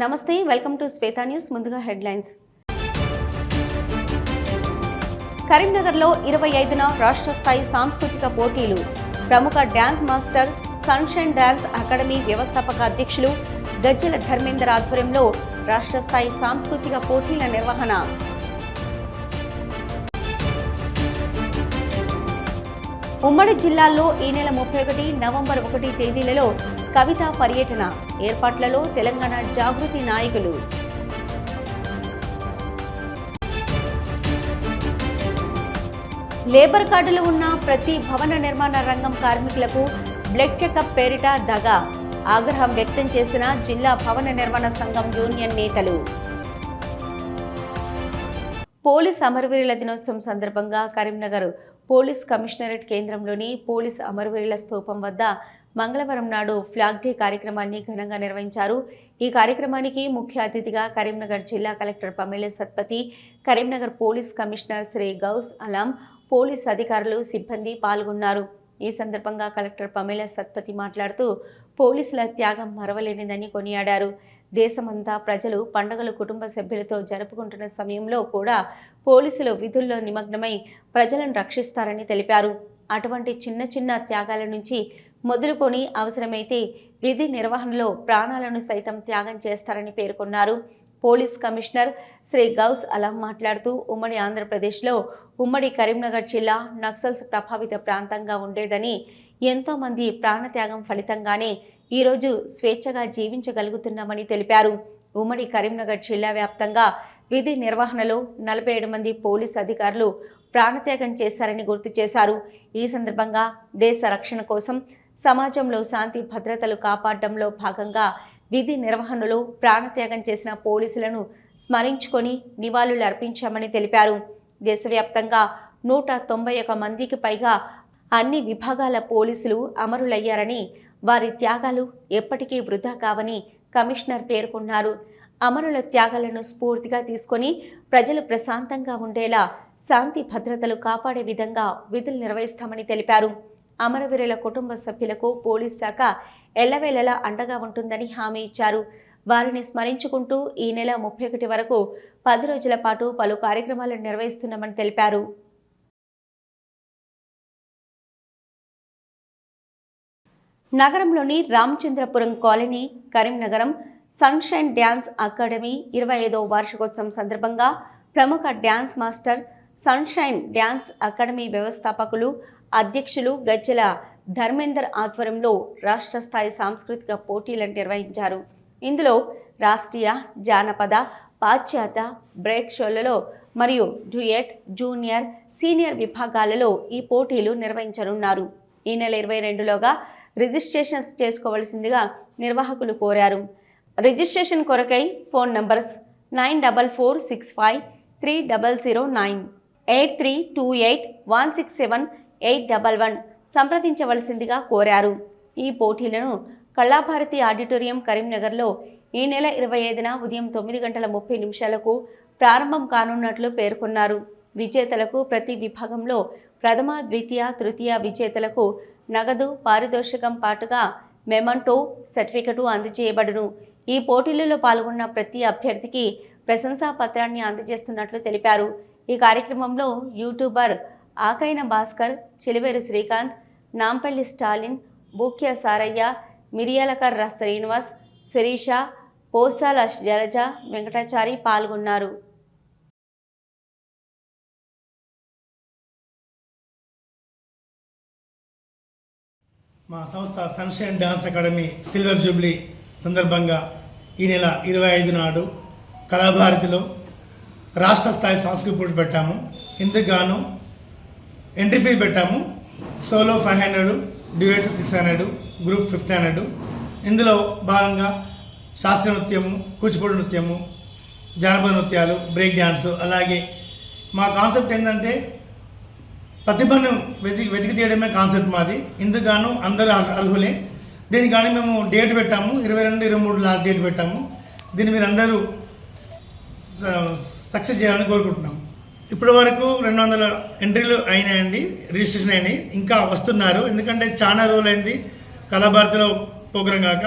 నమస్తే welcome to Shweta news. ముందుగా headlines. కరీంనగర్లో 25న రాష్ట్ర స్థాయి సాంస్కృతిక పోటీలు. ప్రముఖ dance master sunshine dance academy వ్యవస్థాపక అధ్యక్షులు గజ్జల ధర్మేందర్ ఆధ్వర్యంలో రాష్ట్ర స్థాయి సాంస్కృతిక పోటీల నిర్వహణ. ఉమ్మడి జిల్లాల్లో ఈ నెల 31, నవంబర్ 1 తేదీలలో కవితా పర్యటన. ఏర్పాట్లలో తెలంగాణ జాగృతి నాయకులు. లేబర్ కార్డులు ఉన్న ప్రతి భవన నిర్మాణ రంగం కార్మికులకు బ్లడ్ చెకప్ పేరిట దగా. ఆగ్రహం వ్యక్తం చేసిన జిల్లా భవన నిర్మాణ సంఘం యూనియన్ నేతలు. పోలీస్ అమరవీరుల దినోత్సవం సందర్భంగా కరీంనగర్ పోలీస్ కమిషనరేట్ కేంద్రంలోని పోలీస్ అమరవీరుల స్తూపం వద్ద మంగళవారం నాడు ఫ్లాగ్ డే కార్యక్రమాన్ని ఘనంగా నిర్వహించారు. ఈ కార్యక్రమానికి ముఖ్య అతిథిగా కరీంనగర్ జిల్లా collector Pamela Satpathy, Karimnagar police commissioner Shri Ghouse Alam, police అధికారులు, సిబ్బంది పాల్గొన్నారు. ఈ సందర్భంగా కలెక్టర్ పమేల సత్పతి మాట్లాడుతూ పోలీసుల త్యాగం మరవలేనిదని కొనియాడారు. దేశమంతా ప్రజలు పండుగలు కుటుంబ సభ్యులతో జరుపుకుంటున్న సమయంలో కూడా పోలీసులు విధుల్లో నిమగ్నమై ప్రజలను రక్షిస్తారని తెలిపారు. అటువంటి చిన్న చిన్న త్యాగాల నుంచి మొదలుకొని అవసరమైతే విధి నిర్వహణలో ప్రాణాలను సైతం త్యాగం చేస్తారని పేర్కొన్నారు. పోలీస్ కమిషనర్ శ్రీ గౌస్ అలం మాట్లాడుతూ ఉమ్మడి ఆంధ్రప్రదేశ్లో ఉమ్మడి కరీంనగర్ జిల్లా నక్సల్స్ ప్రభావిత ప్రాంతంగా ఉండేదని, ఎంతోమంది ప్రాణత్యాగం ఫలితంగానే ఈరోజు స్వేచ్ఛగా జీవించగలుగుతున్నామని తెలిపారు. ఉమ్మడి కరీంనగర్ జిల్లా వ్యాప్తంగా విధి నిర్వహణలో 47 మంది పోలీస్ అధికారులు ప్రాణత్యాగం చేశారని గుర్తు చేశారు. ఈ సందర్భంగా దేశ రక్షణ కోసం సమాజంలో శాంతి భద్రతలు కాపాడడంలో భాగంగా విధి నిర్వహణలో ప్రాణత్యాగం చేసిన పోలీసులను స్మరించుకొని నివాళులు అర్పించామని తెలిపారు. దేశవ్యాప్తంగా 191 మందికి పైగా అన్ని విభాగాల పోలీసులు అమరులయ్యారని, వారి త్యాగాలు ఎప్పటికీ వృధా కావని కమిషనర్ పేర్కొన్నారు. అమరుల త్యాగాలను స్ఫూర్తిగా తీసుకొని ప్రజలు ప్రశాంతంగా ఉండేలా శాంతి భద్రతలు కాపాడే విధంగా విధులు నిర్వహిస్తామని తెలిపారు. అమరవీరుల కుటుంబ సభ్యులకు పోలీస్ శాఖ ఎల్లవేళలా అండగా ఉంటుందని హామీ ఇచ్చారు. వారిని స్మరించుకుంటూ ఈ నెల 31 వరకు 10 రోజుల పాటు పలు కార్యక్రమాలు నిర్వహిస్తున్నామని తెలిపారు. నగరంలోని రామచంద్రపురం కాలనీ కరీంనగరం సన్షైన్ డ్యాన్స్ అకాడమీ 25వ వార్షికోత్సవం సందర్భంగా ప్రముఖ dance master sunshine dance academy వ్యవస్థాపకులు, అధ్యక్షులు గజ్జల ధర్మేందర్ ఆధ్వర్యంలో రాష్ట్ర స్థాయి సాంస్కృతిక పోటీలను నిర్వహించారు. ఇందులో రాష్ట్రీయ, జానపద, పాశ్చాత్య, బ్రేక్ షోలలో మరియు డ్యూయట్, జూనియర్, సీనియర్ విభాగాలలో ఈ పోటీలు నిర్వహించనున్నారు. ఈ నెల 22లోగా రిజిస్ట్రేషన్స్ చేసుకోవలసిందిగా నిర్వాహకులు కోరారు. రిజిస్ట్రేషన్ కొరకై ఫోన్ నంబర్స్ 9446530009, 8328167811 సంప్రదించవలసిందిగా కోరారు. ఈ పోటీలను కళాభారతి ఆడిటోరియం కరీంనగర్లో ఈ నెల 25న ఉదయం 9:30 ప్రారంభం కానున్నట్లు పేర్కొన్నారు. విజేతలకు ప్రతి విభాగంలో ప్రథమ, ద్వితీయ, తృతీయ విజేతలకు నగదు, పారితోషికం పాటుగా మెమంటో, సర్టిఫికెటు అందజేయబడును. ఈ పోటీలలో పాల్గొన్న ప్రతి అభ్యర్థికి ప్రశంసా పత్రాన్ని అందజేస్తున్నట్లు తెలిపారు. ఈ కార్యక్రమంలో యూట్యూబర్ ఆకైన భాస్కర్, చిలివేరు శ్రీకాంత్, నాంపల్లి స్టాలిన్, బూక్య సారయ్య, మిరియాలకర్ర శ్రీనివాస్, శిరీష, పోసాల జలజ, వెంకటాచారి పాల్గొన్నారు. మా సంస్థ sunshine dance academy silver Jubilee సందర్భంగా ఈ నెల 25 నాడు కళాభారతిలో రాష్ట్ర స్థాయి సాంస్కృతిక పోటీ పెట్టాము. ఇందుకు గాను ఎంట్రీ ఫీ పెట్టాము. Solo 500, duet 600, group 1500. ఇందులో భాగంగా శాస్త్రీయ నృత్యము, కూచిపూడి నృత్యము, జానపద నృత్యాలు, బ్రేక్ డ్యాన్స్. అలాగే మా కాన్సెప్ట్ ఏంటంటే ప్రతిభను వెతికి తీయడమే కాన్సెప్ట్ మాది. ఇందుకు గాను అందరూ అర్హులే. దీనికి కానీ మేము డేట్ పెట్టాము, 22, 23 లాస్ట్ డేట్ పెట్టాము. దీన్ని మీరు అందరూ సక్సెస్ చేయాలని కోరుకుంటున్నాము. ఇప్పటి వరకు 200 ఎంట్రీలు అయినాయండి, రిజిస్ట్రేషన్ అయినాయి. ఇంకా వస్తున్నారు, ఎందుకంటే చాలా రోజులైంది కళాభారతిలో ప్రోగ్రాం కాక.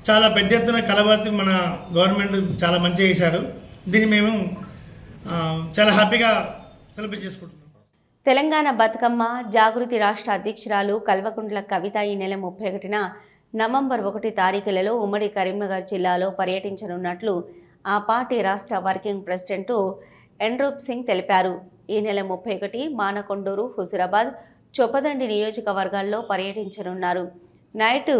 చాలా పెద్ద ఎత్తున కలబర్తి మన గవర్నమెంట్ చాలా మంచిగా చేశారు. దీన్ని మేము చాలా హ్యాపీగా సెలబ్రేట్ చేసుకుంటున్నాం. తెలంగాణ బతుకమ్మ జాగృతి రాష్ట్ర అధ్యక్షురాలు కల్వకుంట్ల కవిత ఈ నెల 31న నవంబర్ 1 తారీఖులలో ఉమ్మడి కరీంనగర్ జిల్లాలో పర్యటించనున్నట్లు ఆ పార్టీ రాష్ట్ర వర్కింగ్ ప్రెసిడెంట్ ఎన్రూప్ సింగ్ తెలిపారు. ఈ నెల 31 మానకొండూరు, హుజురాబాద్, చొప్పదండి నియోజకవర్గాల్లో పర్యటించనున్నారు. నైట్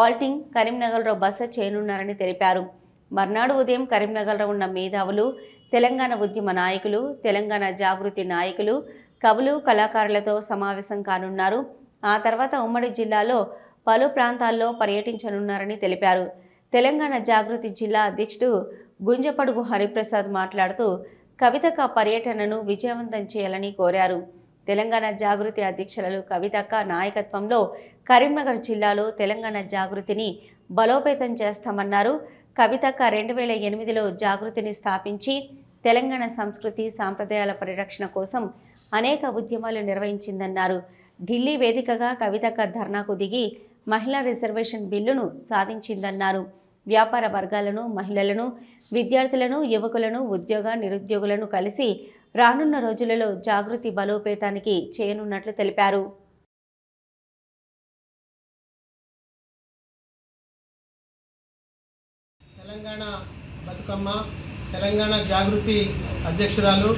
ఆల్టింగ్ కరీంనగర్లో బస చేయనున్నారని తెలిపారు. మర్నాడు ఉదయం కరీంనగర్లో ఉన్న మేధావులు, తెలంగాణ ఉద్యమ నాయకులు, తెలంగాణ జాగృతి నాయకులు, కవులు, కళాకారులతో సమావేశం కానున్నారు. ఆ తర్వాత ఉమ్మడి జిల్లాలో పలు ప్రాంతాల్లో పర్యటించనున్నారని తెలిపారు. తెలంగాణ జాగృతి జిల్లా అధ్యక్షుడు గుంజపడుగు హరిప్రసాద్ మాట్లాడుతూ కవితక్క పర్యటనను విజయవంతం చేయాలని కోరారు. తెలంగాణ జాగృతి అధ్యక్షురాలు కవితక్క నాయకత్వంలో కరీంనగర్ జిల్లాలో తెలంగాణ జాగృతిని బలోపేతం చేస్తామన్నారు. కవితక్క 2008లో జాగృతిని స్థాపించి తెలంగాణ సంస్కృతి సాంప్రదాయాల పరిరక్షణ కోసం అనేక ఉద్యమాలు నిర్వహించిందన్నారు. ఢిల్లీ వేదికగా కవితక్క ధర్నాకు దిగి మహిళా రిజర్వేషన్ బిల్లును సాధించిందన్నారు. వ్యాపార వర్గాలను, మహిళలను, విద్యార్థులను, యువకులను, ఉద్యోగ నిరుద్యోగులను కలిసి రానున్న రోజులలో జాగృతి బలోపేతానికి చేయనున్నట్లు తెలిపారు. తెలంగాణ బతుకమ్మ తెలంగాణ జాగృతి అధ్యక్షురాలు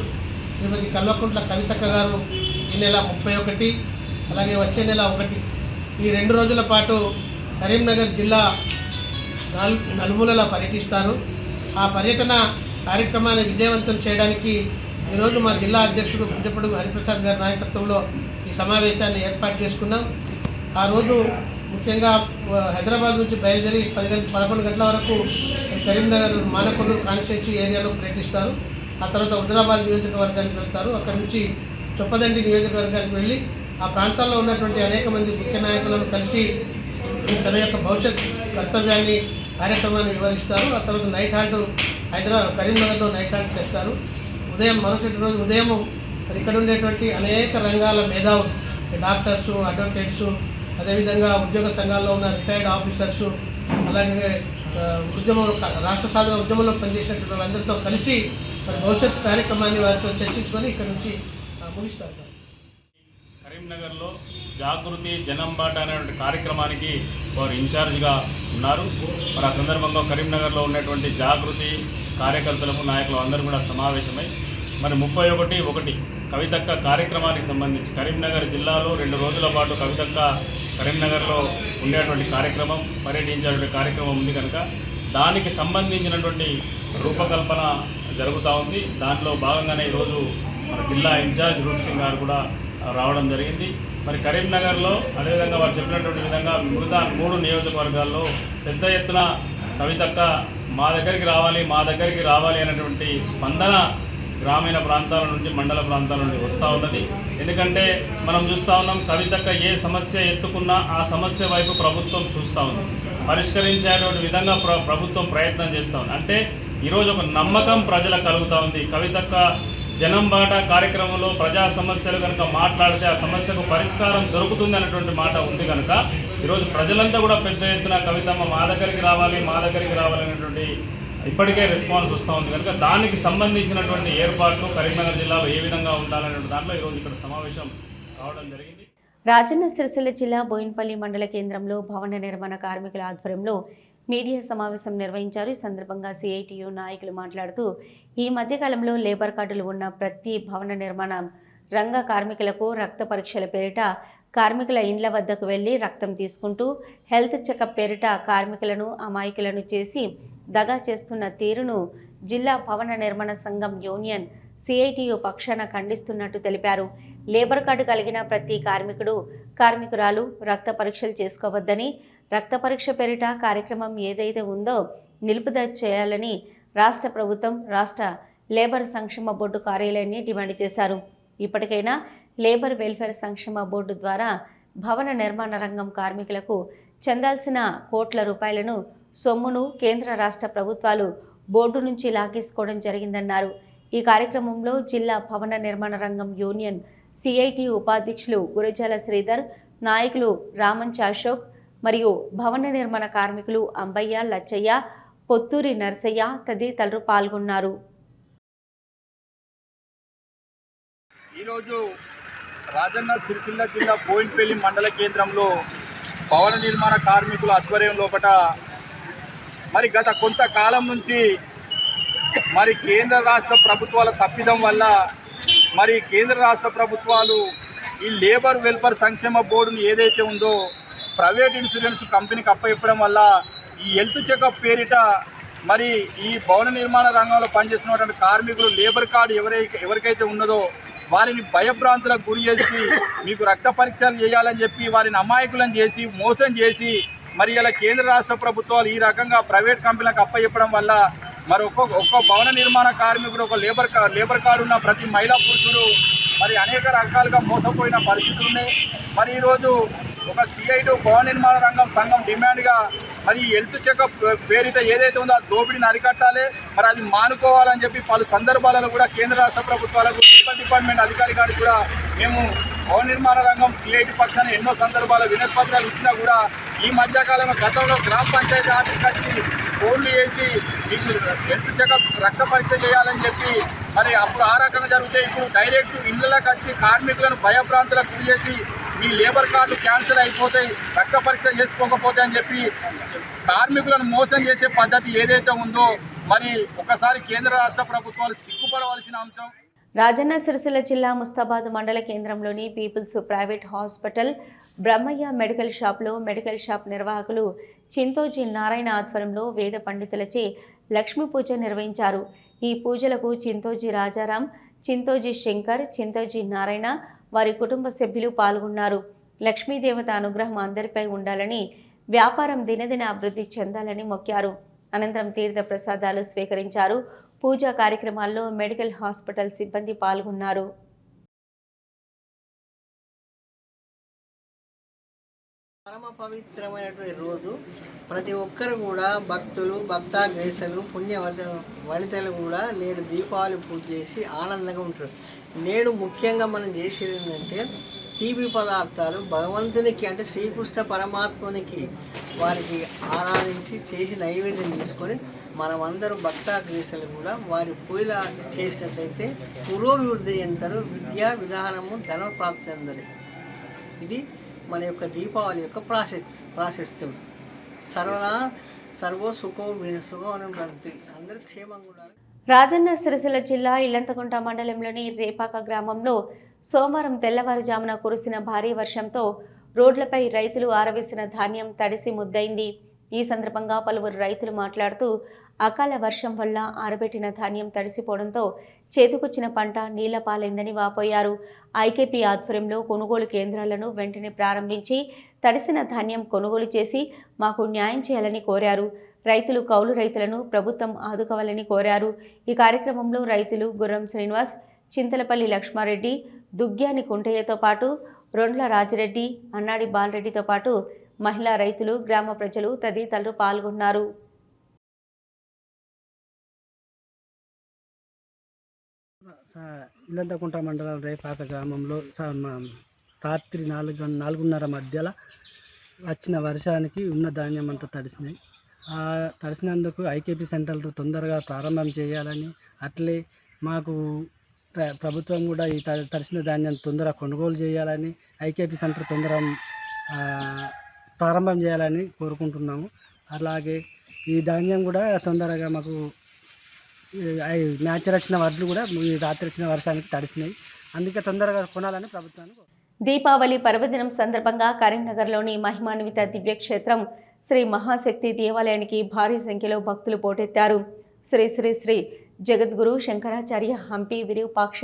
శ్రీమతి కల్వకుంట్ల కవితక్క గారు ఈ నెల 31 అలాగే వచ్చే నెల 1 ఈ 2 రోజుల పాటు కరీంనగర్ జిల్లా నలుమూలలా పర్యటిస్తారు. ఆ పర్యటన కార్యక్రమాన్ని విజయవంతం చేయడానికి ఈరోజు మా జిల్లా అధ్యక్షుడు గుంజపడుగు హరిప్రసాద్ గారి నాయకత్వంలో ఈ సమావేశాన్ని ఏర్పాటు చేసుకున్నాం. ఆ రోజు ముఖ్యంగా హైదరాబాద్ నుంచి బయలుదేరి 11 గంటల వరకు కరీంనగర్ మానకొండూరు కాన్స్టిట్యున్సీ ఏరియాలో పర్యటిస్తారు. ఆ తర్వాత హుజురాబాద్ నియోజకవర్గానికి వెళ్తారు. అక్కడ నుంచి చొప్పదండి నియోజకవర్గానికి వెళ్ళి ఆ ప్రాంతాల్లో ఉన్నటువంటి అనేక మంది ముఖ్య నాయకులను కలిసి తన యొక్క భవిష్యత్ కర్తవ్యాన్ని కార్యక్రమాన్ని వివరిస్తారు. ఆ తర్వాత నైట్ హాల్ట్ కరీంనగర్లో నైట్ హాల్ట్ చేస్తారు. మరుసటి రోజు ఉదయం ఇక్కడ ఉండేటువంటి అనేక రంగాల మేధావులు, డాక్టర్సు, అడ్వకేట్సు, అదేవిధంగా ఉద్యోగ సంఘాల్లో ఉన్న రిటైర్డ్ ఆఫీసర్సు, అలాగే రాష్ట్ర సాధన ఉద్యమంలో పనిచేసినటువంటి వాళ్ళందరితో కలిసి భవిష్యత్ కార్యక్రమాన్ని వారితో చర్చించుకొని ఇక్కడ నుంచి ముగిస్తారు. కరీంనగర్లో జాగృతి జనంబాట అనేటువంటి కార్యక్రమానికి వారు ఇన్ఛార్జ్గా ఉన్నారు. మరి ఆ సందర్భంగా కరీంనగర్లో ఉన్నటువంటి జాగృతి కార్యకర్తలకు, నాయకులు అందరూ కూడా సమావేశమై మరి 31 కవితక్క కార్యక్రమానికి సంబంధించి కరీంనగర్ జిల్లాలో 2 రోజుల పాటు కవితక్క కరీంనగర్లో ఉండేటువంటి కార్యక్రమం, పర్యటించేటువంటి కార్యక్రమం ఉంది కనుక దానికి సంబంధించినటువంటి రూపకల్పన జరుగుతూ ఉంది. దాంట్లో భాగంగానే ఈరోజు మన జిల్లా ఇన్ఛార్జ్ రూప్ సింగ్ గారు కూడా రావడం జరిగింది. మరి కరీంనగర్లో అదేవిధంగా వారు చెప్పినటువంటి విధంగా మిగతా 3 నియోజకవర్గాల్లో పెద్ద ఎత్తున కవితక్క మా దగ్గరికి రావాలి అనేటువంటి స్పందన గ్రామీణ ప్రాంతాల నుండి, మండల ప్రాంతాల నుండి వస్తూ ఉన్నది. ఎందుకంటే మనం చూస్తూ ఉన్నాం, కవితక్క ఏ సమస్య ఎత్తుకున్నా ఆ సమస్య వైపు ప్రభుత్వం చూస్తూ ఉంది, పరిష్కరించేటువంటి విధంగా ప్రభుత్వం ప్రయత్నం చేస్తూ ఉంది. అంటే ఈరోజు ఒక నమ్మకం ప్రజలకు కలుగుతూ ఉంది. కవితక్క జనంబాట కార్యక్రమంలో ప్రజా సమస్యలు కనుక మాట్లాడితే ఆ సమస్యకు పరిష్కారం దొరుకుతుంది అనేటువంటి మాట ఉంది కనుక ఈరోజు ప్రజలంతా కూడా పెద్ద ఎత్తున కవితమ్మ మా దగ్గరికి రావాలి అనేటువంటి ఇప్పటికే రెస్పాన్స్ వస్తూ ఉంది కనుక దానికి సంబంధించినటువంటి ఏర్పాట్లు కరీంనగర్ జిల్లాలో ఏ విధంగా ఉండాలనే దాంట్లో ఈరోజు ఇక్కడ సమావేశం కావడం జరిగింది. రాజన్న సిరిసిల్ల జిల్లా బోయిన్పల్లి మండల కేంద్రంలో భవన నిర్మాణ కార్మికుల ఆధ్వర్యంలో మీడియా సమావేశం నిర్వహించారు. ఈ సందర్భంగా సిఐటియు నాయకులు మాట్లాడుతూ ఈ మధ్యకాలంలో లేబర్ కార్డులు ఉన్న ప్రతి భవన నిర్మాణ రంగ కార్మికులకు రక్త పరీక్షల పేరిట కార్మికుల ఇండ్ల వద్దకు వెళ్లి రక్తం తీసుకుంటూ హెల్త్ చెకప్ పేరిట కార్మికులను అమాయకులను చేసి దగా చేస్తున్న తీరును జిల్లా భవన నిర్మాణ సంఘం యూనియన్ సిఐటియు పక్షాన ఖండిస్తున్నట్టు తెలిపారు. లేబర్ కార్డు కలిగిన ప్రతి కార్మికురాలు రక్త పరీక్షలు చేసుకోవద్దని, రక్త పరీక్ష పేరిట కార్యక్రమం ఏదైతే ఉందో నిలుపుదల చేయాలని రాష్ట్ర ప్రభుత్వం, రాష్ట్ర లేబర్ సంక్షేమ బోర్డు కార్యాలయాన్ని డిమాండ్ చేశారు. ఇప్పటికైనా లేబర్ వెల్ఫేర్ సంక్షేమ బోర్డు ద్వారా భవన నిర్మాణ రంగం కార్మికులకు చెందాల్సిన కోట్ల రూపాయలను సొమ్మును కేంద్ర రాష్ట్ర ప్రభుత్వాలు బోర్డు నుంచి లాగేసుకోవడం జరిగిందన్నారు. ఈ కార్యక్రమంలో జిల్లా భవన నిర్మాణ రంగం యూనియన్ సిఐటి ఉపాధ్యక్షులు గురజాల శ్రీధర్, నాయకులు రామంచ్ అశోక్, మరియు భవన నిర్మాణ కార్మికులు అంబయ్య, లచ్చయ్య, పొత్తూరి నర్సయ్య తదితరులు పాల్గొన్నారు. ఈరోజు రాజన్న సిరిసిల్ల జిల్లా బోయిన్పల్లి మండల కేంద్రంలో భవన నిర్మాణ కార్మికుల ఆధ్వర్యం లోపట మరి గత కొంతకాలం నుంచి మరి కేంద్ర రాష్ట్ర ప్రభుత్వాల తప్పిదం వల్ల మరి కేంద్ర రాష్ట్ర ప్రభుత్వాలు ఈ లేబర్ వెల్ఫేర్ సంక్షేమ బోర్డును ఏదైతే ఉందో ప్రైవేట్ ఇన్సూరెన్స్ కంపెనీకి అప్పచెప్పడం వల్ల ఈ హెల్త్ చెకప్ పేరిట మరి ఈ భవన నిర్మాణ రంగంలో పనిచేస్తున్నటువంటి కార్మికులు లేబర్ కార్డు ఎవరికైతే ఉన్నదో వారిని భయభ్రాంతులకు గురి చేసి మీకు రక్త పరీక్షలు చేయాలని చెప్పి వారిని అమాయకులను చేసి మోసం చేసి మరి ఇలా కేంద్ర రాష్ట్ర ప్రభుత్వాలు ఈ రకంగా ప్రైవేట్ కంపెనీలకు అప్పచెప్పడం వల్ల మరి ఒక్క భవన నిర్మాణ కార్మికుడు ఒక లేబర్ కార్డు ఉన్న ప్రతి మహిళా పురుషుడు మరి అనేక రకాలుగా మోసపోయిన పరిస్థితులు ఉన్నాయి. మరి ఈరోజు ఒక సిఐటి భవన నిర్మాణ రంగం సంఘం డిమాండ్గా మరి హెల్త్ చెకప్ పేరిట ఏదైతే ఉందో ఆ దోపిడీని అరికట్టాలి, మరి అది మానుకోవాలని చెప్పి పలు సందర్భాలలో కూడా కేంద్ర రాష్ట్ర ప్రభుత్వాలకు లేబర్ డిపార్ట్మెంట్ అధికారి గారికి కూడా మేము భవన నిర్మాణ రంగం సిఐటి పక్షాన్ని ఎన్నో సందర్భాల వినతి పత్రాలు ఇచ్చినా కూడా ఈ మధ్యకాలంలో గతంలో గ్రామ పంచాయతీ ఆఫీస్కి వచ్చి ఫోన్లు చేసి మీకు హెల్త్ చెకప్ రక్త పరీక్ష చేయాలని చెప్పి మరి అప్పుడు ఆ రకంగా జరిగితే ఇప్పుడు డైరెక్ట్ ఇళ్లలోకి వచ్చి కార్మికులను భయభ్రాంతులకు గురి చేసి మీ లేబర్ కార్డు క్యాన్సిల్ అయిపోతాయి, రక్త పరీక్ష చేసుకోకపోతే అని చెప్పి కార్మికులను మోసం చేసే పద్ధతి ఏదైతే ఉందో మరి ఒకసారి కేంద్ర రాష్ట్ర ప్రభుత్వాలు సిగ్గుపడవలసిన అంశం. రాజన్న సిరిసిల్ల జిల్లా ముస్తాబాద్ మండల కేంద్రంలోని peoples private hospital Brahmayya medical షాప్లో మెడికల్ షాప్ నిర్వాహకులు చింతోజీ నారాయణ ఆధ్వర్యంలో వేద పండితులచే లక్ష్మీ పూజ నిర్వహించారు. ఈ పూజలకు చింతోజీ రాజారాం, చింతోజీ శంకర్, చింతోజీ నారాయణ వారి కుటుంబ సభ్యులు పాల్గొన్నారు. లక్ష్మీదేవత అనుగ్రహం అందరిపై ఉండాలని, వ్యాపారం దినదిన అభివృద్ధి చెందాలని మొక్కారు. అనంతరం తీర్థ ప్రసాదాలు స్వీకరించారు. పూజా కార్యక్రమాల్లో మెడికల్ హాస్పిటల్ సిబ్బంది పాల్గొన్నారు. పరమ పవిత్రమైనటువంటి రోజు ప్రతి ఒక్కరు కూడా భక్తులు, భక్తాగ్రేసలు, వనితలు కూడా నేడు దీపావళి పూజ చేసి ఆనందంగా ఉంటారు. నేడు ముఖ్యంగా మనం చేసేది ఏంటంటే తీపి పదార్థాలు భగవంతునికి అంటే శ్రీకృష్ణ పరమాత్మునికి వారికి ఆరాధించి చేసి నైవేద్యం తీసుకొని మనమందరూ భక్తాగ్రేసలు కూడా వారి పూజ చేసినట్లయితే పురోభివృద్ధి చెందుతారు, విద్యా విధానము ధన ప్రాప్తి చెందాలి. ఇది మన యొక్క దీపావళి యొక్క ప్రాశస్త్యం. సర్వో సుఖోనం భక్తి అందరూ క్షేమంగా ఉండాలి. రాజన్న సిరిసిల్ల జిల్లా ఇల్లంతకుంట మండలంలోని రేపాక గ్రామంలో సోమవారం తెల్లవారుజామున కురిసిన భారీ వర్షంతో రోడ్లపై రైతులు ఆరవేసిన ధాన్యం తడిసి ముద్దైంది. ఈ సందర్భంగా పలువురు రైతులు మాట్లాడుతూ అకాల వర్షం వల్ల ఆరబెట్టిన ధాన్యం తడిసిపోవడంతో చేతికొచ్చిన పంట నీళ్ల పాలైందని వాపోయారు. ఐకేపీ ఆధ్వర్యంలో కొనుగోలు కేంద్రాలను వెంటనే ప్రారంభించి తడిసిన ధాన్యం కొనుగోలు చేసి మాకు న్యాయం చేయాలని కోరారు. రైతులు కౌలు రైతులను ప్రభుత్వం ఆదుకోవాలని కోరారు. ఈ కార్యక్రమంలో రైతులు గుర్రం శ్రీనివాస్, చింతలపల్లి లక్ష్మారెడ్డి, దుగ్గ్యాని కుంటయ్యతో పాటు రొండ్ల రాజిరెడ్డి, అన్నాడి బాలరెడ్డితో పాటు మహిళా రైతులు, గ్రామ ప్రజలు తదితరులు పాల్గొన్నారు. ఇల్లంతకుంట మండలం రేపాక గ్రామంలో రాత్రి 4:30 మధ్యలో వచ్చిన వర్షానికి ఉన్న ధాన్యం అంతా తడిసినాయి. తడిసినందుకు ఐకేపీ సెంటర్లు తొందరగా ప్రారంభం చేయాలని, అట్లే మాకు ప్రభుత్వం కూడా ఈ తడిసిన ధాన్యాన్ని తొందరగా కొనుగోలు చేయాలని, ఐకేపీ సెంటర్ తొందరగా ప్రారంభం చేయాలని కోరుకుంటున్నాము. అలాగే ఈ ధాన్యం కూడా తొందరగా మాకు మ్యాచ్ వచ్చిన వడ్లు కూడా ఈ రాత్రి వచ్చిన వర్షానికి తడిసినాయి, అందుకే తొందరగా కొనాలని ప్రభుత్వాన్ని. దీపావళి పర్వదినం సందర్భంగా కరీంనగర్లోని మహిమాన్విత దివ్యక్షేత్రం శ్రీ మహాశక్తి దేవాలయానికి భారీ సంఖ్యలో భక్తులు పోటెత్తారు. శ్రీ శ్రీ శ్రీ జగద్గురు శంకరాచార్య హంపి విరూపాక్ష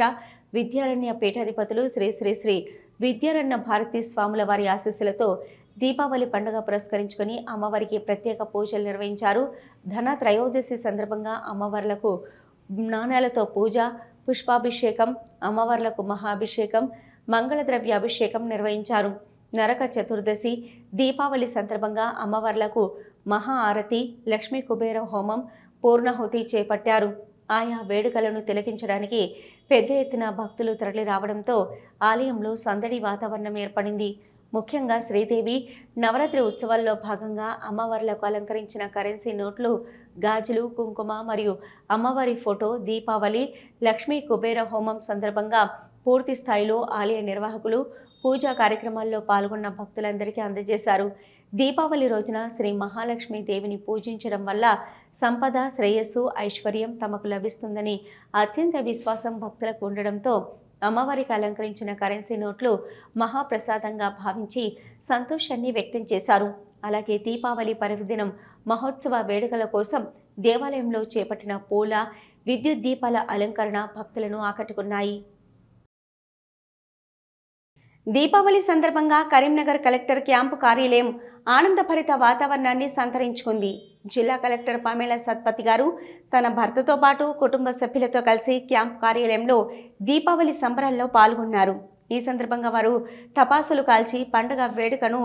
విద్యారణ్య పీఠాధిపతులు శ్రీ శ్రీ శ్రీ విద్యారణ్య భారతీ స్వాముల వారి ఆశీస్సులతో దీపావళి పండుగ పురస్కరించుకొని అమ్మవారికి ప్రత్యేక పూజలు నిర్వహించారు. ధన త్రయోదశి సందర్భంగా అమ్మవార్లకు నాణాలతో పూజ, పుష్పాభిషేకం, అమ్మవార్లకు మహాభిషేకం, మంగళ ద్రవ్యాభిషేకం నిర్వహించారు. నరక చతుర్దశి దీపావళి సందర్భంగా అమ్మవార్లకు మహా ఆరతి, లక్ష్మీ కుబేర హోమం, పూర్ణాహుతి చేపట్టారు. ఆయా వేడుకలను తిలకించడానికి పెద్ద ఎత్తున భక్తులు తరలి రావడంతో ఆలయంలో సందడి వాతావరణం ఏర్పడింది. ముఖ్యంగా శ్రీదేవి నవరాత్రి ఉత్సవాల్లో భాగంగా అమ్మవార్లకు అలంకరించిన కరెన్సీ నోట్లు, గాజులు, కుంకుమ మరియు అమ్మవారి ఫోటో దీపావళి, లక్ష్మీ కుబేర హోమం సందర్భంగా పూర్తి స్థాయిలో ఆలయ నిర్వాహకులు పూజా కార్యక్రమాల్లో పాల్గొన్న భక్తులందరికీ అందజేశారు. దీపావళి రోజున శ్రీ మహాలక్ష్మి దేవిని పూజించడం వల్ల సంపద, శ్రేయస్సు, ఐశ్వర్యం తమకు లభిస్తుందని అత్యంత విశ్వాసం భక్తులకు ఉండడంతో అమ్మవారికి అలంకరించిన కరెన్సీ నోట్లు మహాప్రసాదంగా భావించి సంతోషాన్ని వ్యక్తం చేశారు. అలాగే దీపావళి పర్వదినం మహోత్సవ వేడుకల కోసం దేవాలయంలో చేపట్టిన పూల, విద్యుత్ దీపాల అలంకరణ భక్తులను ఆకట్టుకున్నాయి. దీపావళి సందర్భంగా కరీంనగర్ కలెక్టర్ క్యాంపు కార్యాలయం ఆనందభరిత వాతావరణాన్ని సంతరించుకుంది. జిల్లా కలెక్టర్ పమేళ సత్పతి గారు తన భర్తతో పాటు కుటుంబ సభ్యులతో కలిసి క్యాంపు కార్యాలయంలో దీపావళి సంబరాల్లో పాల్గొన్నారు. ఈ సందర్భంగా వారు టపాసులు కాల్చి పండుగ వేడుకను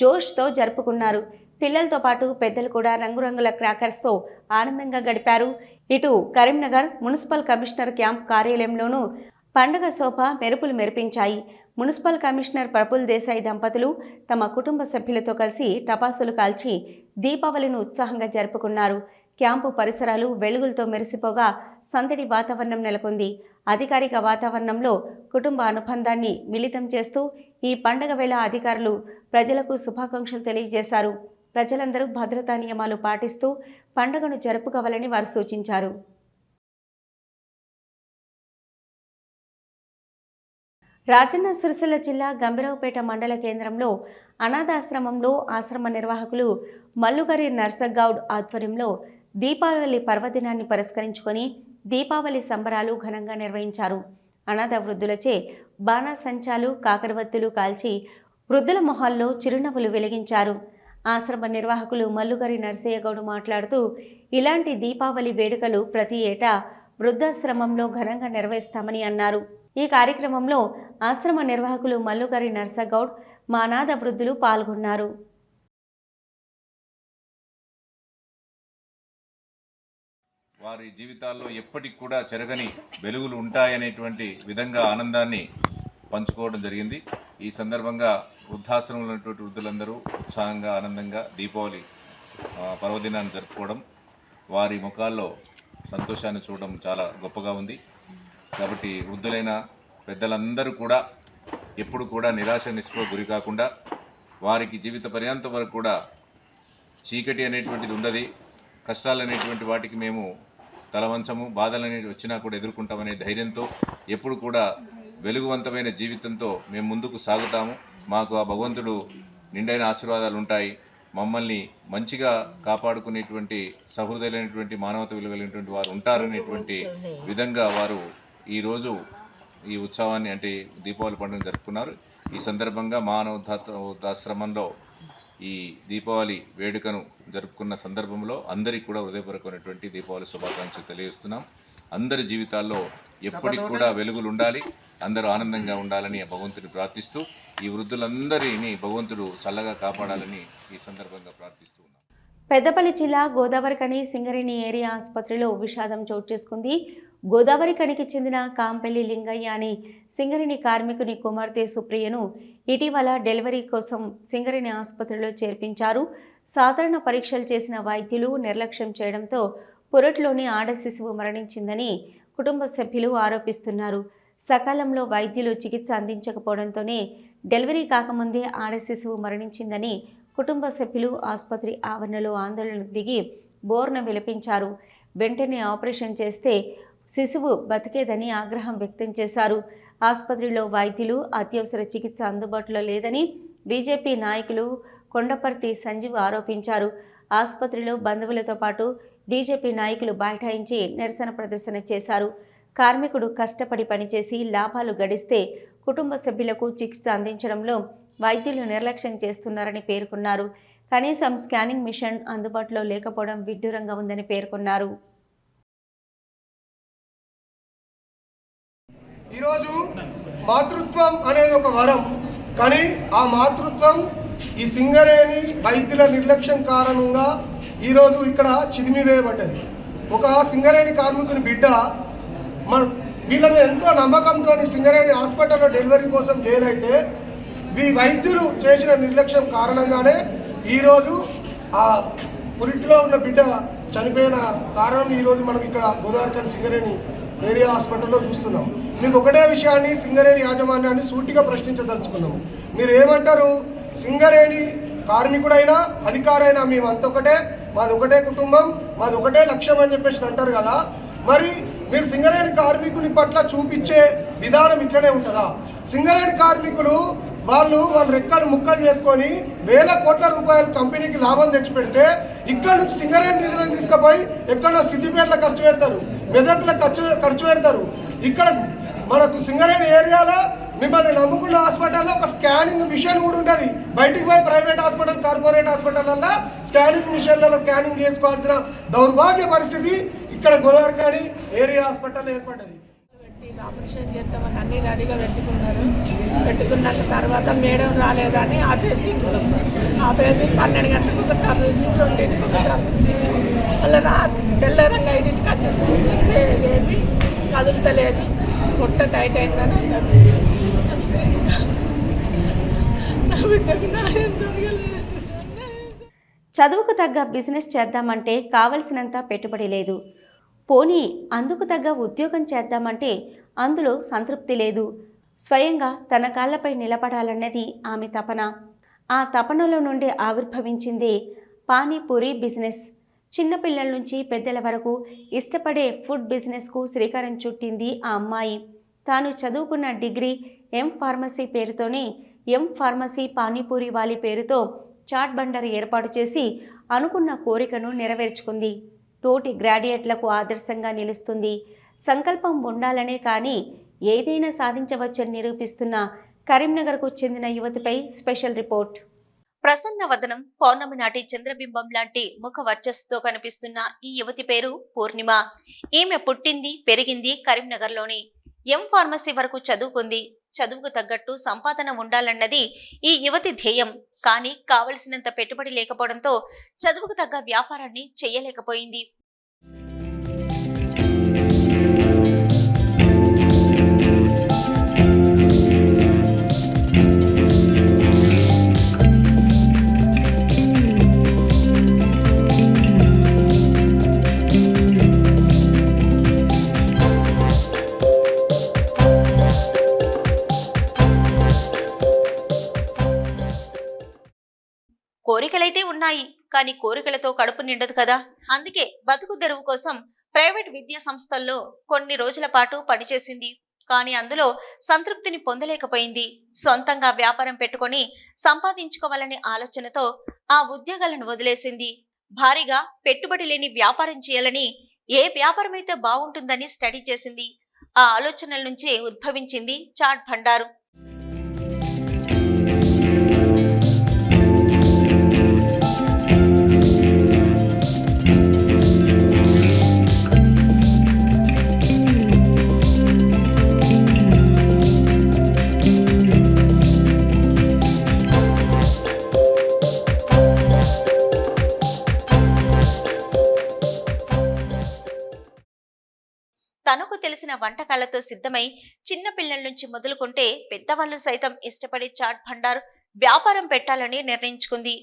జోష్తో జరుపుకున్నారు. పిల్లలతో పాటు పెద్దలు కూడా రంగురంగుల క్రాకర్స్తో ఆనందంగా గడిపారు. ఇటు కరీంనగర్ మున్సిపల్ కమిషనర్ క్యాంపు కార్యాలయంలోనూ పండుగ శోభ మెరుపులు మెరిపించాయి. మున్సిపల్ కమిషనర్ ప్రఫుల్ దేశాయ్ దంపతులు తమ కుటుంబ సభ్యులతో కలిసి టపాసులు కాల్చి దీపావళిని ఉత్సాహంగా జరుపుకున్నారు. క్యాంపు పరిసరాలు వెలుగులతో మెరిసిపోగా సందడి వాతావరణం నెలకొంది. అధికారిక వాతావరణంలో కుటుంబ అనుబంధాన్ని మిళితం చేస్తూ ఈ పండుగ వేళ అధికారులు ప్రజలకు శుభాకాంక్షలు తెలియజేశారు. ప్రజలందరూ భద్రతా నియమాలు పాటిస్తూ పండుగను జరుపుకోవాలని వారు సూచించారు. రాజన్న సిరిసిల్ల జిల్లా గంభీరావుపేట మండల కేంద్రంలో అనాథాశ్రమంలో ఆశ్రమ నిర్వాహకులు మల్లుగరి నర్సగౌడ్ ఆధ్వర్యంలో దీపావళి పర్వదినాన్ని పురస్కరించుకొని దీపావళి సంబరాలు ఘనంగా నిర్వహించారు. అనాథ వృద్ధులచే బాణాసంచాలు, కాకరవత్తులు కాల్చి వృద్ధుల మొహాల్లో చిరునవ్వులు వెలిగించారు. ఆశ్రమ నిర్వాహకులు మల్లుగరి నర్సయ్యగౌడ్ మాట్లాడుతూ ఇలాంటి దీపావళి వేడుకలు ప్రతి ఏటా వృద్ధాశ్రమంలో ఘనంగా నిర్వహిస్తామని అన్నారు. ఈ కార్యక్రమంలో ఆశ్రమ నిర్వాహకులు మల్లుగరి నర్సగౌడ్, మా అనాథ వృద్ధులు పాల్గొన్నారు. వారి జీవితాల్లో ఎప్పటికి కూడా చెరగని వెలుగులు ఉంటాయనేటువంటి విధంగా ఆనందాన్ని పంచుకోవడం జరిగింది. ఈ సందర్భంగా వృద్ధాశ్రమంలో ఉన్నటువంటి వృద్ధులందరూ ఉత్సాహంగా, ఆనందంగా దీపావళి పర్వదినాన్ని జరుపుకోవడం, వారి ముఖాల్లో సంతోషాన్ని చూడడం చాలా గొప్పగా ఉంది. కాబట్టి వృద్ధులైన పెద్దలందరూ కూడా ఎప్పుడు కూడా నిరాశ నిస్పృహకు గురి కాకుండా వారికి జీవిత పర్యంతం వరకు కూడా చీకటి అనేటువంటిది ఉండదు, కష్టాలు అనేటువంటి వాటికి మేము తలవంచము, బాధలు అనేవి వచ్చినా కూడా ఎదుర్కొంటామనే ధైర్యంతో ఎప్పుడు కూడా వెలుగువంతమైన జీవితంతో మేము ముందుకు సాగుతాము. మాకు ఆ భగవంతుడు నిండైన ఆశీర్వాదాలు ఉంటాయి. మమ్మల్ని మంచిగా కాపాడుకునేటువంటి సహృదయులైనటువంటి మానవత విలువైనటువంటి వారు ఉంటారనేటువంటి విధంగా వారు ఈరోజు ఈ ఉత్సవాన్ని అంటే దీపావళి పండుగను జరుపుకున్నారు. ఈ సందర్భంగా మానవతాశ్రమంలో ఈ దీపావళి వేడుకను జరుపుకున్న సందర్భంలో అందరికీ కూడా హృదయపూర్వకమైనటువంటి దీపావళి శుభాకాంక్షలు తెలియజేస్తున్నాం. అందరి జీవితాల్లో ఎప్పటికి కూడా వెలుగులు ఉండాలి, అందరూ ఆనందంగా ఉండాలని భగవంతుని ప్రార్థిస్తూ ఈ వృద్ధులందరినీ భగవంతుడు చల్లగా కాపాడాలని ఈ సందర్భంగా ప్రార్థిస్తూ ఉన్నాం. పెద్దపల్లి జిల్లా గోదావరిఖని సింగరేణి ఏరియా ఆసుపత్రిలో విషాదం చోటు చేసుకుంది. గోదావరిఖనికి చెందిన కాంపెల్లి లింగయ్య అని సింగరేణి కార్మికుని కుమార్తె సుప్రియను ఇటీవల డెలివరీ కోసం సింగరేణి ఆసుపత్రిలో చేర్పించారు. సాధారణ పరీక్షలు చేసిన వైద్యులు నిర్లక్ష్యం చేయడంతో పురట్లోని ఆడ శిశువు మరణించిందని కుటుంబ సభ్యులు ఆరోపిస్తున్నారు. సకాలంలో వైద్యులు చికిత్స అందించకపోవడంతోనే డెలివరీ కాకముందే ఆడ శిశువు మరణించిందని కుటుంబ సభ్యులు ఆసుపత్రి ఆవరణలో ఆందోళనకు దిగి బోర్న విలపించారు. వెంటనే ఆపరేషన్ చేస్తే శిశువు బతికేదని ఆగ్రహం వ్యక్తం చేశారు. ఆసుపత్రిలో వైద్యులు, అత్యవసర చికిత్స అందుబాటులో లేదని బీజేపీ నాయకులు కొండపర్తి సంజీవ్ ఆరోపించారు. ఆసుపత్రిలో బంధువులతో పాటు బీజేపీ నాయకులు బైఠాయించి నిరసన ప్రదర్శన చేశారు. కార్మికుడు కష్టపడి పనిచేసి లాభాలు గడిస్తే కుటుంబ సభ్యులకు చికిత్స అందించడంలో వైద్యులు నిర్లక్ష్యం చేస్తున్నారని పేర్కొన్నారు. కనీసం స్కానింగ్ మిషన్ అందుబాటులో లేకపోవడం విడ్డూరంగా ఉందని పేర్కొన్నారు. ఈరోజు మాతృత్వం అనేది ఒక వరం, కానీ ఆ మాతృత్వం ఈ సింగరేణి వైద్యుల నిర్లక్ష్యం కారణంగా ఈరోజు ఇక్కడ చిదిమివేయబడ్డది. ఒక సింగరేణి కార్మికుని బిడ్డ వీళ్ళ ఎంతో నమ్మకంతో సింగరేణి హాస్పిటల్లో డెలివరీ కోసం జాయిన్ అయితే ఈ వైద్యులు చేసిన నిర్లక్ష్యం కారణంగానే ఈరోజు ఆ పురిటిలో ఉన్న బిడ్డ చనిపోయిన కారణం ఈరోజు మనం ఇక్కడ గోదావరిఖని సింగరేణి ఏరియా హాస్పిటల్లో చూస్తున్నాం. మీకు ఒకటే విషయాన్ని సింగరేణి యాజమాన్యాన్ని సూటిగా ప్రశ్నించదలుచుకున్నాము. మీరు ఏమంటారు? సింగరేణి కార్మికుడైనా అధికారైనా మేమంతా ఒకటే, మాది ఒకటే కుటుంబం, మాది ఒకటే లక్ష్యం అని చెప్పేసి అంటారు కదా. మరి మీరు సింగరేణి కార్మికుని పట్ల చూపించే విధానం ఇట్లనే ఉంటుందా? సింగరేణి కార్మికులు వాళ్ళు రెక్కలు ముక్కలు చేసుకొని వేల కోట్ల రూపాయలు కంపెనీకి లాభం తెచ్చిపెడితే ఇక్కడ నుంచి సింగరేణి నిధులను తీసుకుపోయి ఎక్కడో సిద్దిపేటలో ఖర్చు పెడతారు, మెదక్లో ఖర్చు పెడతారు. ఇక్కడ మనకు సింగరేణి ఏరియాలో మిమ్మల్ని నమ్ముకున్న హాస్పిటల్లో ఒక స్కానింగ్ మిషన్ కూడా ఉండదు. బయటికి పోయి ప్రైవేట్ హాస్పిటల్, కార్పొరేట్ హాస్పిటల్లో స్కానింగ్ మిషన్లలో స్కానింగ్ చేసుకోవాల్సిన దౌర్భాగ్య పరిస్థితి ఇక్కడ గోదావరిఖని ఏరియా హాస్పిటల్ ఏర్పడ్డది. ఆపరేషన్ చేద్దామని అన్ని రెడీగా పెట్టుకున్నాక తర్వాత మేడం రాలేదని ఆపేసి 12 గంటలకు ఒక సర్వీసు, 2ంటికి ఒక సర్వీసు, మళ్ళీ తెల్లరంగా 5ంటికి వచ్చి చూసి బేబీ కదులుతలేదు, పొట్ట టైట్ అయిందని అన్నది. నా బిడ్డకు న్యాయం జరగలేదు. చదువుకు తగ్గ బిజినెస్ చేద్దామంటే కావలసినంత పెట్టుబడి లేదు. పోనీ అందుకు తగ్గ ఉద్యోగం చేద్దామంటే అందులో సంతృప్తి లేదు. స్వయంగా తన కాళ్ళపై నిలబడాలన్నది ఆమె తపన. ఆ తపనలో నుండి ఆవిర్భవించిందే పానీపూరి బిజినెస్. చిన్నపిల్లల నుంచి పెద్దల వరకు ఇష్టపడే ఫుడ్ బిజినెస్కు శ్రీకారం చుట్టింది ఆ అమ్మాయి. తాను చదువుకున్న డిగ్రీ ఎం ఫార్మసీ పేరుతోనే ఎం ఫార్మసీ పానీపూరి వాలి పేరుతో చాట్ బండర్ ఏర్పాటు చేసి అనుకున్న కోరికను నెరవేర్చుకుంది. తోటి గ్రాడ్యుయేట్లకు ఆదర్శంగా నిలుస్తుంది. సంకల్పం ఉండాలనే కానీ ఏదైనా సాధించవచ్చని నిరూపిస్తున్న కరీంనగర్కు చెందిన యువతిపై స్పెషల్ రిపోర్ట్. ప్రసన్న వదనం, పౌర్ణమి నాటి చంద్రబింబం లాంటి ముఖ వర్చస్సుతో కనిపిస్తున్న ఈ యువతి పేరు పూర్ణిమ. ఈమె పుట్టింది, పెరిగింది కరీంనగర్లోని. ఎం ఫార్మసీ వరకు చదువుకుంది. చదువుకు తగ్గట్టు సంపాదన ఉండాలన్నది ఈ యువతి ధ్యేయం. కానీ కావలసినంత పెట్టుబడి లేకపోవడంతో చదువుకు తగ్గ వ్యాపారాన్ని చేయలేకపోయింది. కోరికలైతే ఉన్నాయి, కానీ కోరికలతో కడుపు నిండదు కదా. అందుకే బతుకు తెరువు కోసం ప్రైవేట్ విద్యా సంస్థల్లో కొన్ని రోజుల పాటు పనిచేసింది. కానీ అందులో సంతృప్తిని పొందలేకపోయింది. సొంతంగా వ్యాపారం పెట్టుకొని సంపాదించుకోవాలనే ఆలోచనతో ఆ ఉద్యోగాలను వదిలేసింది. భారీగా పెట్టుబడి లేని వ్యాపారం చేయాలని, ఏ వ్యాపారం అయితే బాగుంటుందని స్టడీ చేసింది. ఆ ఆలోచనల నుంచే ఉద్భవించింది చాట్ భండారు. తనకు తెలిసిన వంటకాలతో సిద్ధమై చిన్న పిల్లల నుంచి మొదలుకుంటే పెద్దవాళ్ళు సైతం ఇష్టపడే చాట్ భండార్ వ్యాపారం పెట్టాలని నిర్ణయించుకుంది.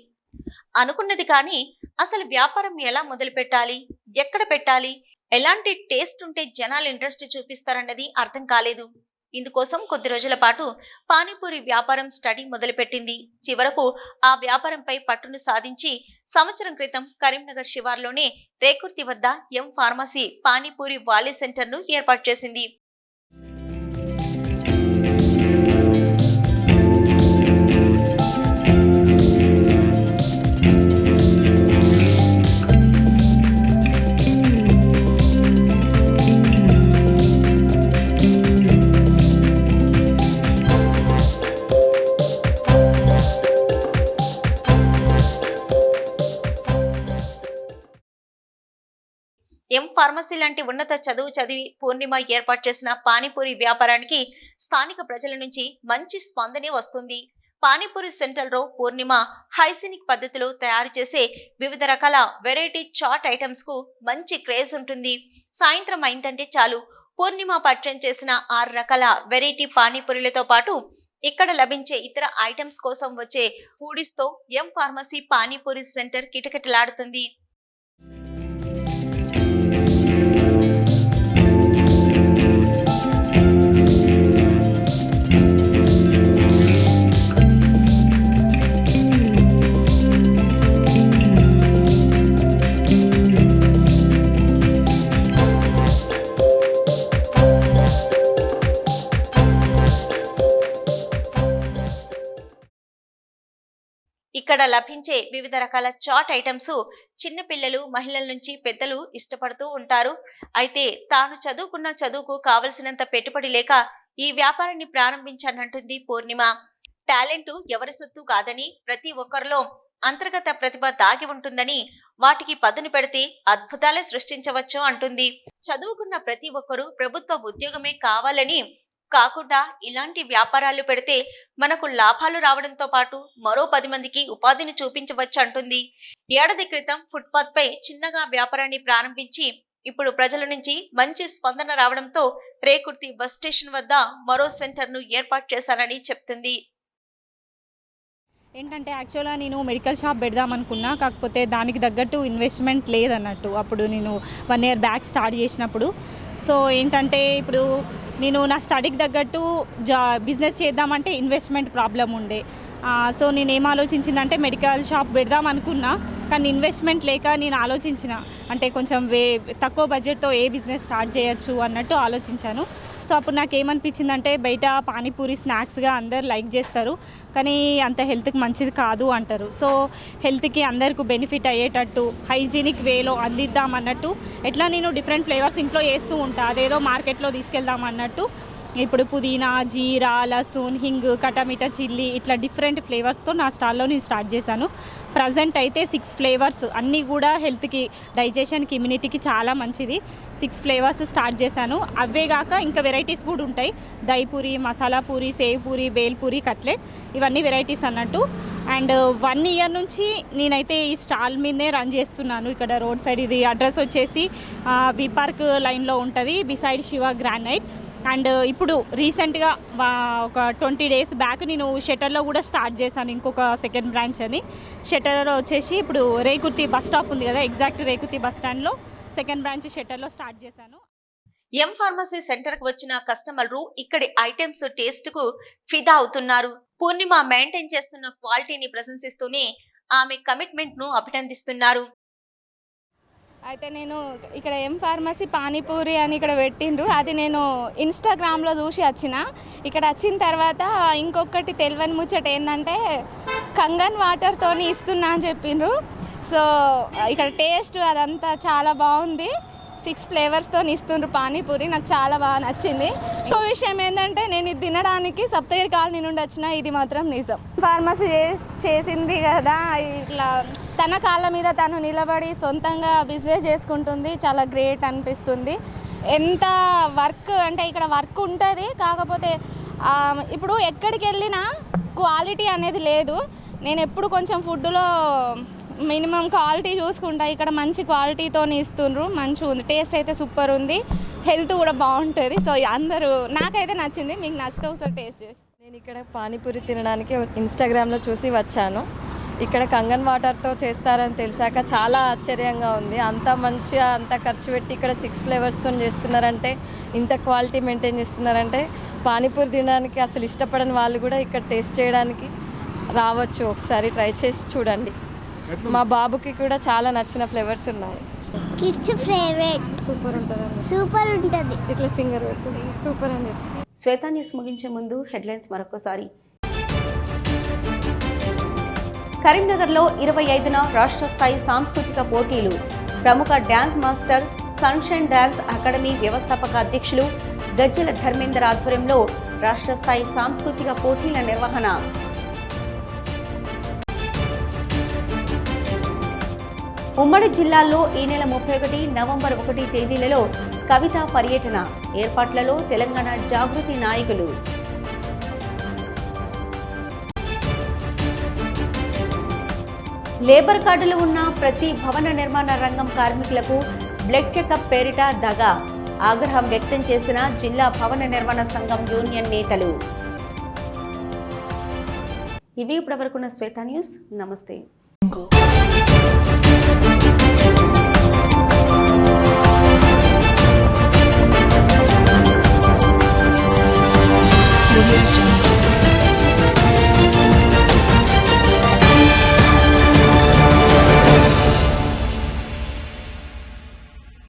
అనుకున్నది, కానీ అసలు వ్యాపారం ఎలా మొదలు పెట్టాలి, ఎక్కడ పెట్టాలి, ఎలాంటి టేస్ట్ ఉంటే జనాలు ఇంట్రెస్ట్ చూపిస్తారన్నది అర్థం కాలేదు. ఇందుకోసం కొద్ది రోజుల పాటు పానీపూరి వ్యాపారం స్టడీ మొదలుపెట్టింది. చివరకు ఆ వ్యాపారంపై పట్టును సాధించి సంవత్సరం క్రితం కరీంనగర్ శివార్లోనే రేకుర్తి వద్ద ఎం ఫార్మసీ పానీపూరి వాలీ సెంటర్ను ఏర్పాటు చేసింది. ఎం ఫార్మసీ లాంటి ఉన్నత చదువు చదివి పూర్ణిమ ఏర్పాటు చేసిన పానీపూరి వ్యాపారానికి స్థానిక ప్రజల నుంచి మంచి స్పందనే వస్తుంది. పానీపూరి సెంటర్లో పూర్ణిమ హైజీనిక్ పద్ధతిలో తయారు చేసే వివిధ రకాల వెరైటీ చాట్ ఐటమ్స్ కు మంచి క్రేజ్ ఉంటుంది. సాయంత్రం అయిందంటే చాలు పూర్ణిమ పరిచయం చేసిన 6 రకాల వెరైటీ పానీపూరిలతో పాటు ఇక్కడ లభించే ఇతర ఐటమ్స్ కోసం వచ్చే ఫుడీస్తో ఎం ఫార్మసీ పానీపూరి సెంటర్ కిటకిటలాడుతుంది. ఇక్కడ లభించే వివిధ రకాల చాట్ ఐటమ్స్ చిన్నపిల్లలు, మహిళల నుంచి పెద్దలు ఇష్టపడుతూ ఉంటారు. అయితే తాను చదువుకున్న చదువుకు కావలసినంత పెట్టుబడి లేక ఈ వ్యాపారాన్ని ప్రారంభించానంటుంది పూర్ణిమ. టాలెంట్ ఎవరి సొత్తు కాదని, ప్రతి ఒక్కరిలో అంతర్గత ప్రతిభ దాగి ఉంటుందని, వాటికి పదును పెడితే అద్భుతాలే సృష్టించవచ్చు అంటుంది. చదువుకున్న ప్రతి ఒక్కరూ ప్రభుత్వ ఉద్యోగమే కావాలని కాకుండా ఇలాంటి వ్యాపారాలు పెడితే మనకు లాభాలు రావడంతో పాటు మరో 10 మందికి ఉపాధిని చూపించవచ్చు అంటుంది. ఏడాది క్రితం ఫుట్పాత్ పై చిన్నగా వ్యాపారాన్ని ప్రారంభించి ఇప్పుడు ప్రజల నుంచి మంచి స్పందన రావడంతో రేకుర్తి బస్ స్టేషన్ వద్ద మరో సెంటర్ను ఏర్పాటు చేశారని చెప్తుంది. ఏంటంటే యాక్చువల్గా నేను మెడికల్ షాప్ పెడదాం అనుకున్నా, కాకపోతే దానికి తగ్గట్టు ఇన్వెస్ట్మెంట్ లేదన్నట్టు. అప్పుడు నేను 1 year బ్యాక్ స్టార్ట్ చేసినప్పుడు. సో ఏంటంటే ఇప్పుడు నేను నా స్టడీకి తగ్గట్టు బిజినెస్ చేద్దామంటే ఇన్వెస్ట్మెంట్ ప్రాబ్లం ఉండే. సో నేను ఏం ఆలోచించిందంటే మెడికల్ షాప్ పెడదాం అనుకున్నా, కానీ ఇన్వెస్ట్మెంట్ లేక నేను ఆలోచించిన అంటే కొంచెం తక్కువ బడ్జెట్తో ఏ బిజినెస్ స్టార్ట్ చేయొచ్చు అన్నట్టు ఆలోచించాను. సో అప్పుడు నాకు ఏమనిపించిందంటే బయట పానీపూరి స్నాక్స్గా అందరు లైక్ చేస్తారు, కానీ అంత హెల్త్కి మంచిది కాదు అంటారు. సో హెల్త్కి అందరికీ బెనిఫిట్ అయ్యేటట్టు హైజీనిక్ వేలో అందిద్దాం అన్నట్టు ఎట్లా నేను డిఫరెంట్ ఫ్లేవర్స్ ఇంట్లో వేస్తూ ఉంటా, అదేదో మార్కెట్లో తీసుకెళ్దాం అన్నట్టు ఇప్పుడు పుదీనా, జీరా, లసూన్, హింగ్, కటామిటా, చిల్లీ ఇట్లా డిఫరెంట్ ఫ్లేవర్స్తో నా స్టాల్లో నేను స్టార్ట్ చేశాను. ప్రజెంట్ అయితే 6 ఫ్లేవర్స్ అన్నీ కూడా హెల్త్కి, డైజెషన్కి, ఇమ్యూనిటీకి చాలా మంచిది. 6 ఫ్లేవర్స్ స్టార్ట్ చేశాను. అవే కాక ఇంకా వెరైటీస్ కూడా ఉంటాయి. Dahi puri, masala puri, save puri, bale puri, cutlet, ఇవన్నీ వెరైటీస్ అన్నట్టు. అండ్ 1 year నుంచి నేనైతే ఈ స్టాల్ మీదనే రన్ చేస్తున్నాను. ఇక్కడ రోడ్ సైడ్, ఇది అడ్రస్ వచ్చేసి వి పార్క్ లైన్లో ఉంటుంది, బిసైడ్ శివ గ్రానైట్. అండ్ ఇప్పుడు రీసెంట్గా ఒక 20 days బ్యాక్ నేను షట్టర్లో కూడా స్టార్ట్ చేశాను, ఇంకొక సెకండ్ బ్రాంచ్ అని. షట్టర్లో వచ్చేసి ఇప్పుడు రేకుర్తి బస్ స్టాప్ ఉంది కదా, ఎగ్జాక్ట్ రేకుర్తి బస్ స్టాండ్లో సెకండ్ బ్రాంచ్ షట్టర్లో స్టార్ట్ చేశాను. ఎం ఫార్మసీ సెంటర్కు వచ్చిన కస్టమర్లు ఇక్కడి ఐటమ్స్ టేస్ట్కు ఫిదా అవుతున్నారు. పూర్ణిమ మెయింటైన్ చేస్తున్న క్వాలిటీని ప్రశంసిస్తూనే ఆమె కమిట్మెంట్ను అభినందిస్తున్నారు. అయితే నేను ఇక్కడ ఎం ఫార్మసీ పానీపూరి అని ఇక్కడ పెట్టిండ్రు, అది నేను ఇన్స్టాగ్రామ్లో చూసి వచ్చిన. ఇక్కడ వచ్చిన తర్వాత ఇంకొకటి తెలియని ముచ్చట ఏంటంటే కంగన్ వాటర్తో ఇస్తున్నా అని చెప్పిండ్రు. సో ఇక్కడ టేస్ట్ అదంతా చాలా బాగుంది. 6 ఫ్లేవర్స్తో ఇస్తుండ్రు పానీపూరి, నాకు చాలా బాగా నచ్చింది. ఇంకో విషయం ఏంటంటే నేను ఇది తినడానికి సప్తగిరి కాలనీ నుండి వచ్చిన, ఇది మాత్రం నిజం. ఫార్మసీ చేసింది కదా, ఇట్లా తన కాళ్ళ మీద తను నిలబడి సొంతంగా బిజినెస్ చేసుకుంటుంది, చాలా గ్రేట్ అనిపిస్తుంది. ఎంత వర్క్ అంటే ఇక్కడ వర్క్ ఉంటుంది, కాకపోతే ఇప్పుడు ఎక్కడికి వెళ్ళినా క్వాలిటీ అనేది లేదు. నేను ఎప్పుడు కొంచెం ఫుడ్లో మినిమం క్వాలిటీ చూసుకుంటా, ఇక్కడ మంచి క్వాలిటీతో ఇస్తుండ్రు, మంచిగా ఉంది, టేస్ట్ అయితే సూపర్ ఉంది, హెల్త్ కూడా బాగుంటుంది. సో అందరూ, నాకైతే నచ్చింది, మీకు నచ్చితే ఒకసారి టేస్ట్ చేసి. నేను ఇక్కడ పానీపూరి తినడానికి ఇన్స్టాగ్రామ్లో చూసి వచ్చాను. ఇక్కడ కంగన్ వాటర్తో చేస్తారని తెలిసాక చాలా ఆశ్చర్యంగా ఉంది. అంత మంచిగా అంత ఖర్చు పెట్టి ఇక్కడ 6 ఫ్లేవర్స్తో చేస్తున్నారంటే, ఇంత క్వాలిటీ మెయింటైన్ చేస్తున్నారంటే పానీపూరి తినడానికి అసలు ఇష్టపడని వాళ్ళు కూడా ఇక్కడ టేస్ట్ చేయడానికి రావచ్చు, ఒకసారి ట్రై చేసి చూడండి. మా బాబుకి కూడా చాలా నచ్చిన ఫ్లేవర్స్ ఉన్నాయి. కిడ్స్ ఫేవరెట్, సూపర్ ఉంటుందండి, సూపర్ ఉంటుంది. ఇట్లా ఫింగర్ పెట్టి సూపర్ అని చెప్పి. శ్వేతా న్యూస్ ముగించే ముందు హెడ్లైన్స్ మరొకసారి. కరీంనగర్లో 25న రాష్ట్ర స్థాయి సాంస్కృతిక పోటీలు. ప్రముఖ dance master sunshine dance academy వ్యవస్థాపక అధ్యక్షులు గజ్జల ధర్మేందర్ ఆధ్వర్యంలో రాష్ట్ర స్థాయి సాంస్కృతిక పోటీల నిర్వహణ. ఉమ్మడి జిల్లాల్లో ఈ నెల 31, నవంబర్ 1 తేదీలలో కవితా పర్యటన. ఏర్పాట్లలో తెలంగాణ జాగృతి నాయకులు. లేబర్ కార్డులు ఉన్న ప్రతి భవన నిర్మాణ రంగం కార్మికులకు బ్లడ్ చెకప్ పేరిట దగా. ఆగ్రహం వ్యక్తం చేసిన జిల్లా భవన నిర్మాణ సంఘం యూనియన్ నేతలు. ఇవి ఇప్పటివరకున్న శ్వేత న్యూస్. నమస్తే.